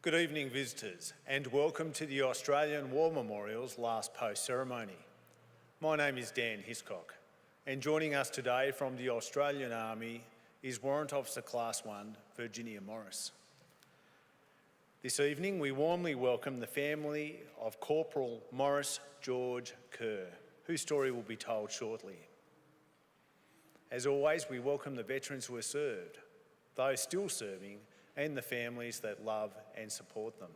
Good evening, visitors, and welcome to the Australian War Memorial's last post ceremony. My name is Dan Hiscock, and joining us today from the Australian Army is Warrant Officer Class 1, Virginia Maurice. This evening, we warmly welcome the family of Corporal Maurice George Kerr, whose story will be told shortly. As always, we welcome the veterans who are served, those still serving, and the families that love and support them.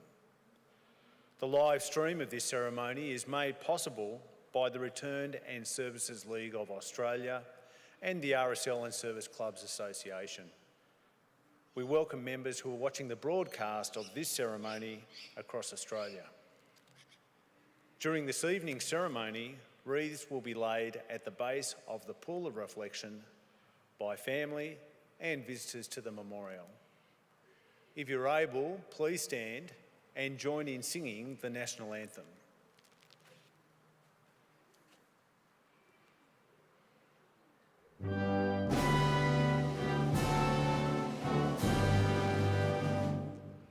The live stream of this ceremony is made possible by the Returned and Services League of Australia and the RSL and Service Clubs Association. We welcome members who are watching the broadcast of this ceremony across Australia. During this evening's ceremony, wreaths will be laid at the base of the pool of reflection by family and visitors to the memorial. If you're able, please stand and join in singing the national anthem.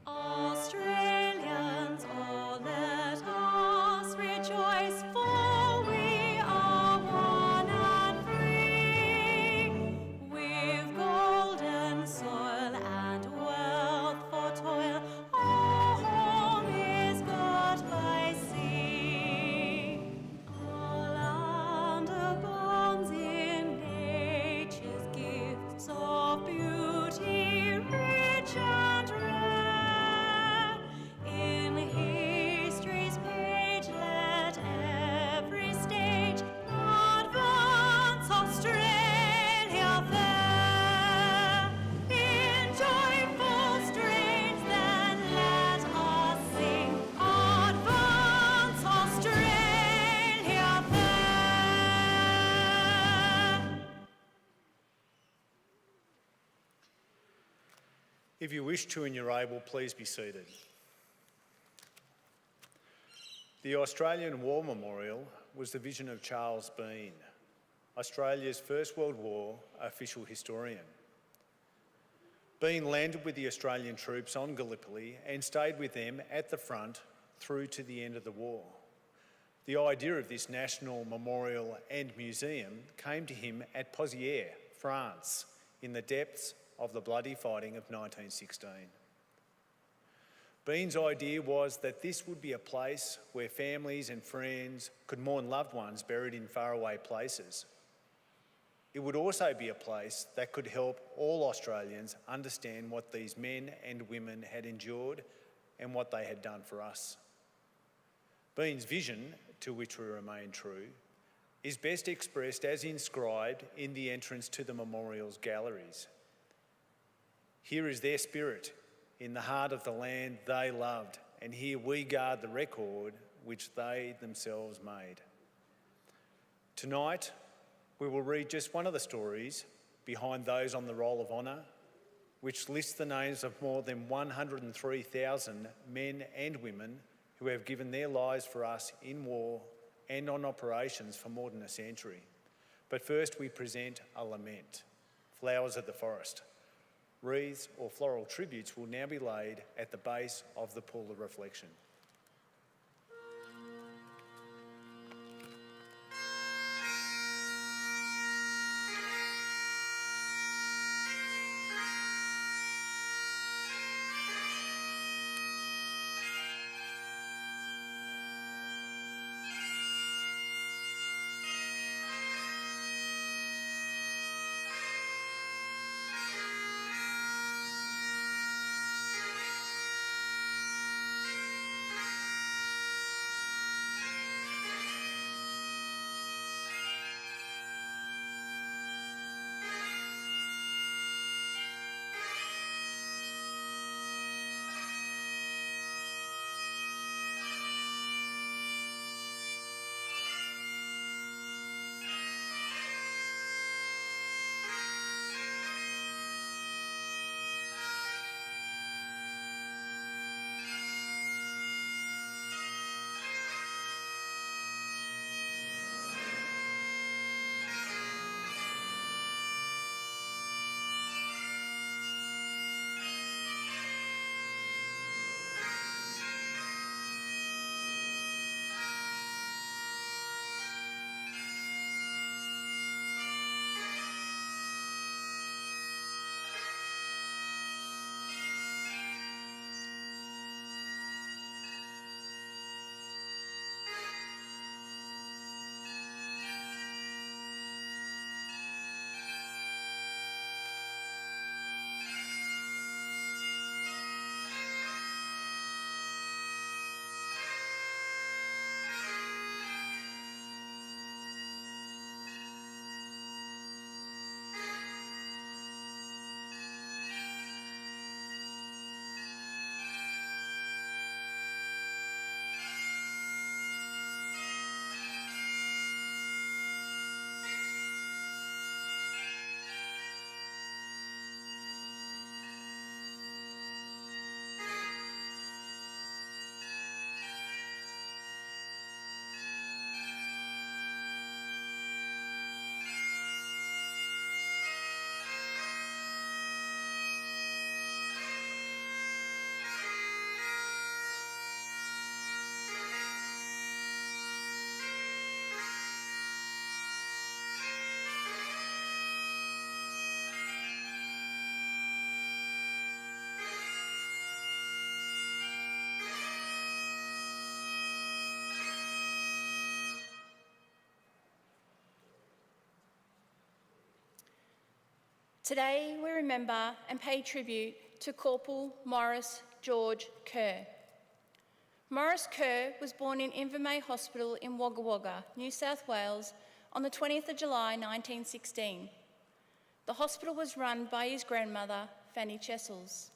Australians, oh, let us rejoice, for we are one and free. We've golden soil and wealth for toil, our home is got by sea. Our land abounds in nature's gifts of beauty, rich and rare. In history's page, let every stage advance Australia fair. In joyful strains, then let us sing, advance Australia fair. If you wish to and you're able, please be seated. The Australian War Memorial was the vision of Charles Bean, Australia's First World War official historian. Bean landed with the Australian troops on Gallipoli and stayed with them at the front through to the end of the war. The idea of this national memorial and museum came to him at Pozières, France, in the depths of the bloody fighting of 1916. Bean's idea was that this would be a place where families and friends could mourn loved ones buried in faraway places. It would also be a place that could help all Australians understand what these men and women had endured and what they had done for us. Bean's vision, to which we remain true, is best expressed as inscribed in the entrance to the memorial's galleries. Here is their spirit, in the heart of the land they loved, and here we guard the record which they themselves made. Tonight, we will read just one of the stories behind those on the Roll of Honour, which lists the names of more than 103,000 men and women who have given their lives for us in war and on operations for more than a century. But first we present a lament, Flowers of the Forest. Wreaths or floral tributes will now be laid at the base of the pool of reflection. Today we remember and pay tribute to Corporal Maurice George Kerr. Maurice Kerr was born in Invermay Hospital in Wagga Wagga, New South Wales on the 20th of July 1916. The hospital was run by his grandmother, Fanny Chessels.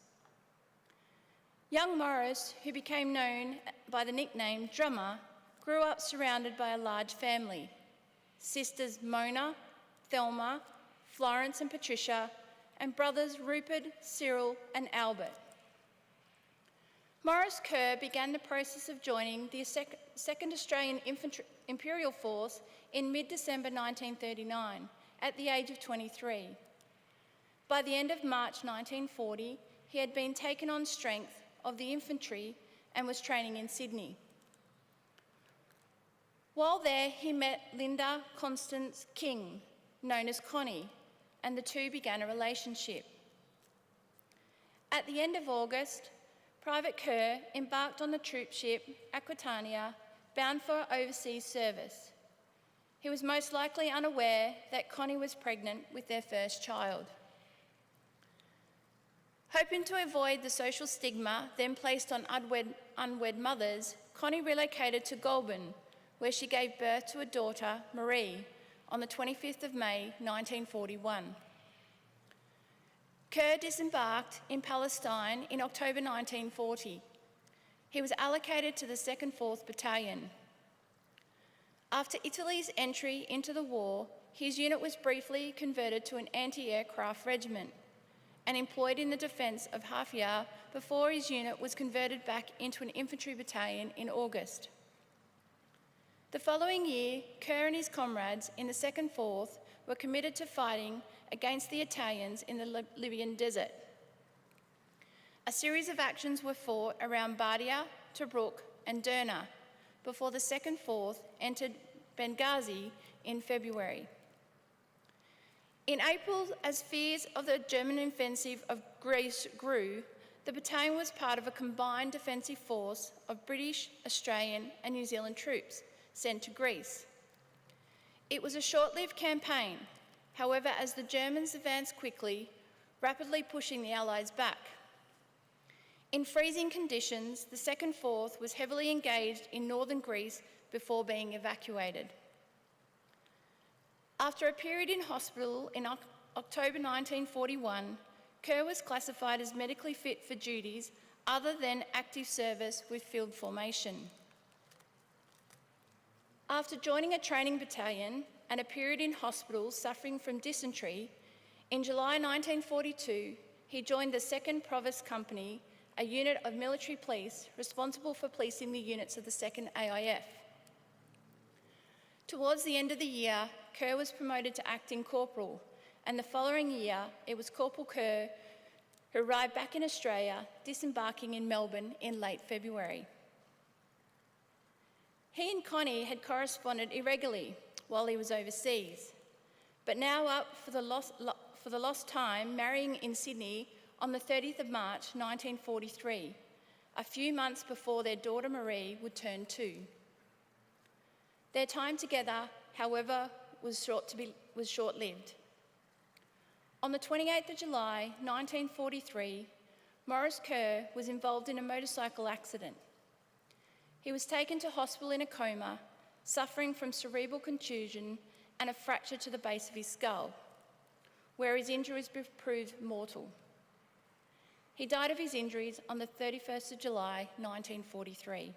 Young Maurice, who became known by the nickname Drummer, grew up surrounded by a large family. Sisters Mona, Thelma, Florence and Patricia, and brothers Rupert, Cyril and Albert. Maurice Kerr began the process of joining the 2nd Australian Imperial Force in mid-December 1939 at the age of 23. By the end of March 1940, he had been taken on strength of the infantry and was training in Sydney. While there, he met Linda Constance King, known as Connie, and the two began a relationship. At the end of August, Private Kerr embarked on the troop ship Aquitania, bound for overseas service. He was most likely unaware that Connie was pregnant with their first child. Hoping to avoid the social stigma then placed on unwed mothers, Connie relocated to Goulburn, where she gave birth to a daughter, Marie, on the 25th of May 1941. Kerr disembarked in Palestine in October 1940. He was allocated to the 2nd 4th Battalion. After Italy's entry into the war, his unit was briefly converted to an anti-aircraft regiment and employed in the defence of Haifa before his unit was converted back into an infantry battalion in August. The following year, Kerr and his comrades in the 2nd 4th were committed to fighting against the Italians in the Libyan desert. A series of actions were fought around Bardia, Tobruk and Derna before the 2nd 4th entered Benghazi in February. In April, as fears of the German offensive of Greece grew, the battalion was part of a combined defensive force of British, Australian and New Zealand troops sent to Greece. It was a short-lived campaign, however, as the Germans advanced quickly, rapidly pushing the Allies back. In freezing conditions, the 2nd 4th was heavily engaged in northern Greece before being evacuated. After a period in hospital in October 1941, Kerr was classified as medically fit for duties other than active service with field formation. After joining a training battalion and a period in hospital suffering from dysentery, in July 1942, he joined the 2nd Provost Company, a unit of military police responsible for policing the units of the 2nd AIF. Towards the end of the year, Kerr was promoted to acting corporal, and the following year, it was Corporal Kerr who arrived back in Australia, disembarking in Melbourne in late February. He and Connie had corresponded irregularly while he was overseas, but now up for the lost time, marrying in Sydney on the 30th of March 1943, a few months before their daughter Marie would turn 2. Their time together, however, was short-lived. On the 28th of July 1943, Maurice Kerr was involved in a motorcycle accident. He was taken to hospital in a coma, suffering from cerebral contusion and a fracture to the base of his skull, where his injuries proved mortal. He died of his injuries on the 31st of July 1943.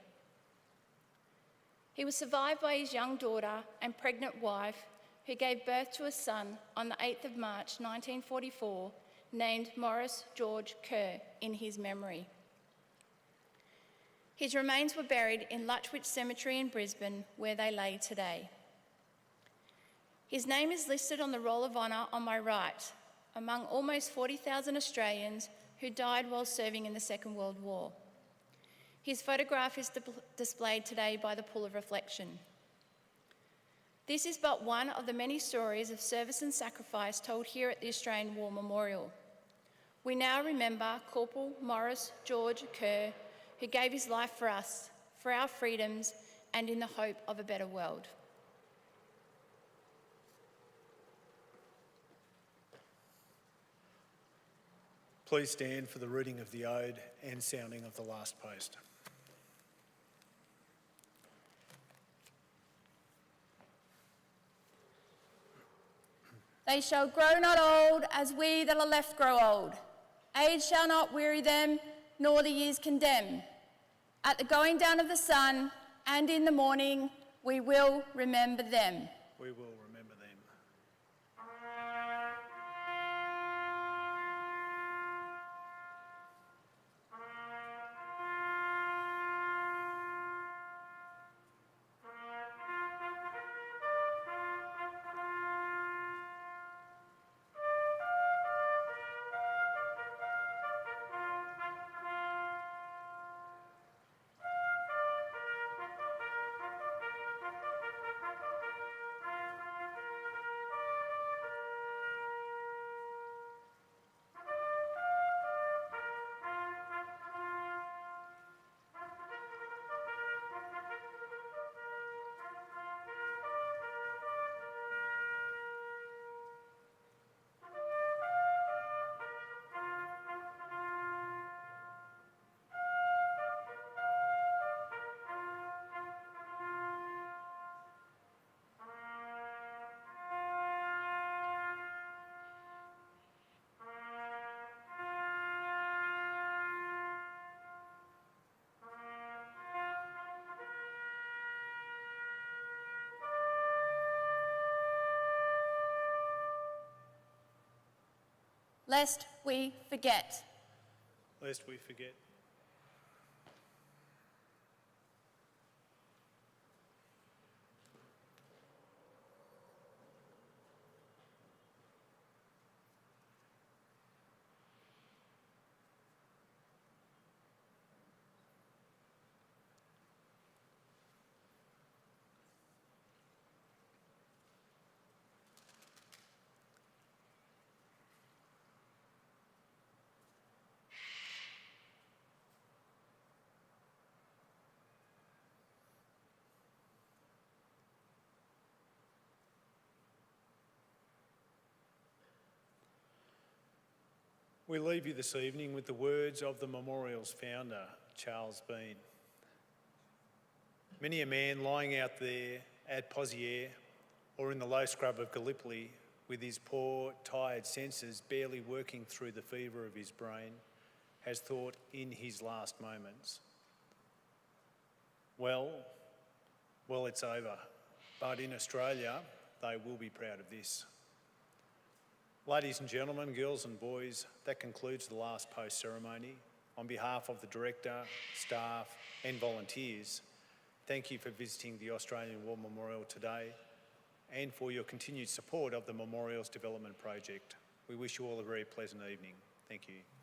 He was survived by his young daughter and pregnant wife, who gave birth to a son on the 8th of March 1944, named Maurice George Kerr in his memory. His remains were buried in Lutwyche Cemetery in Brisbane, where they lay today. His name is listed on the Roll of Honour on my right, among almost 40,000 Australians who died while serving in the Second World War. His photograph is displayed today by the Pool of Reflection. This is but one of the many stories of service and sacrifice told here at the Australian War Memorial. We now remember Corporal Maurice George Kerr, who gave his life for us, for our freedoms, and in the hope of a better world. Please stand for the reading of the ode and sounding of the last post. They shall grow not old as we that are left grow old. Age shall not weary them, nor the years condemn. At the going down of the sun and in the morning, we will remember them. We will remember them. Lest we forget. Lest we forget. We leave you this evening with the words of the memorial's founder, Charles Bean. Many a man lying out there at Pozières or in the low scrub of Gallipoli with his poor, tired senses barely working through the fever of his brain has thought in his last moments, well, it's over, but in Australia, they will be proud of this. Ladies and gentlemen, girls and boys, that concludes the last post ceremony. On behalf of the Director, staff and volunteers, thank you for visiting the Australian War Memorial today and for your continued support of the Memorials Development Project. We wish you all a very pleasant evening. Thank you.